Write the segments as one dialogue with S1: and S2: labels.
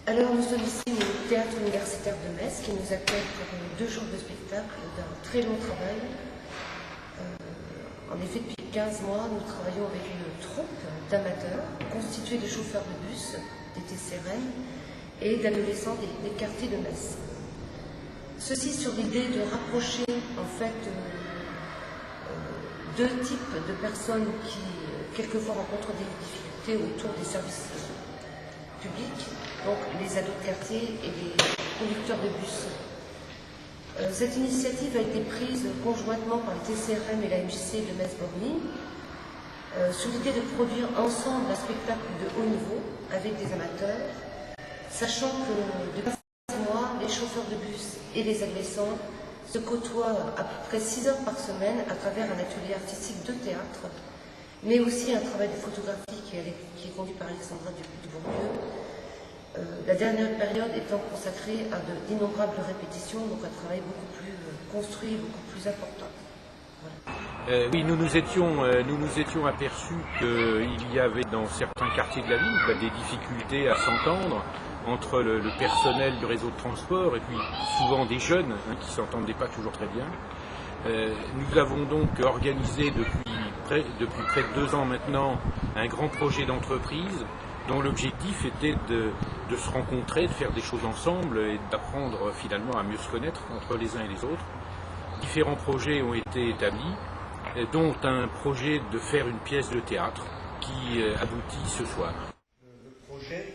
S1: Alors, nous sommes ici au Théâtre universitaire de Metz qui nous accueille pour 2 jours de spectacle d'un très long travail. En effet, depuis 15 mois, nous travaillons avec une troupe d'amateurs constituée de chauffeurs de bus, des TCRM et d'adolescents des quartiers de Metz. Ceci sur l'idée de rapprocher en fait 2 types de personnes qui quelquefois rencontrent des difficultés autour des services publics, donc les ados de quartier et les conducteurs de bus. Cette initiative a été prise conjointement par le TCRM et la MJC de Metz-Borny sur l'idée de produire ensemble un spectacle de haut niveau avec des amateurs, sachant que depuis 15 mois, les chauffeurs de bus et les adolescents se côtoient à peu près 6 heures par semaine à travers un atelier artistique de théâtre, mais aussi un travail de photographie qui est conduit par Alexandra Dubourdieu. La dernière période étant consacrée à d'innombrables répétitions, donc un travail beaucoup plus construit, beaucoup plus important. Voilà.
S2: Oui, nous nous étions aperçus qu'il y avait dans certains quartiers de la ville des difficultés à s'entendre entre le personnel du réseau de transport et puis souvent des jeunes qui ne s'entendaient pas toujours très bien. Nous avons donc organisé depuis près de 2 ans maintenant un grand projet d'entreprise dont l'objectif était de se rencontrer, de faire des choses ensemble et d'apprendre finalement à mieux se connaître entre les uns et les autres. Différents projets ont été établis, dont un projet de faire une pièce de théâtre qui aboutit ce soir.
S3: Le projet,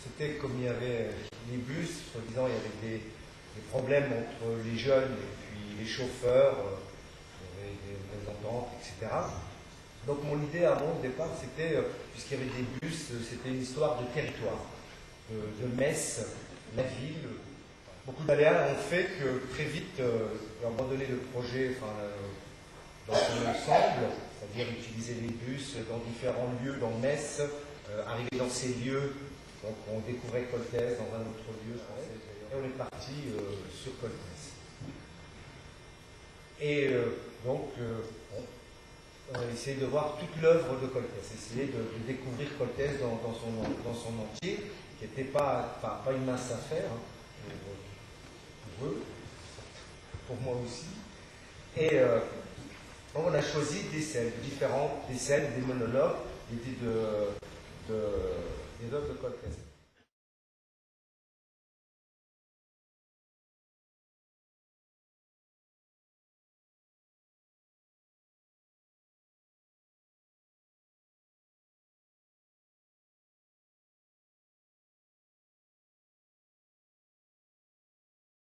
S3: c'était comme il y avait les bus, soi-disant il y avait des problèmes entre les jeunes et puis les chauffeurs, des ententes, etc. Donc mon idée à mon départ, c'était, puisqu'il y avait des bus, c'était une histoire de territoire, de Metz, la ville. Beaucoup d'aléas ont fait que très vite, j'ai abandonné le projet dans son ensemble, c'est-à-dire utiliser les bus dans différents lieux dans Metz, arriver dans ces lieux, donc on découvrait Coltès dans un autre lieu, et on est parti sur Coltès. Et donc, on a essayé de voir toute l'œuvre de Coltès, essayer de découvrir Coltès dans son entier, qui n'était pas une mince affaire, pour eux, pour moi aussi. Et on a choisi des scènes différentes, des monologues, des œuvres de Coltès.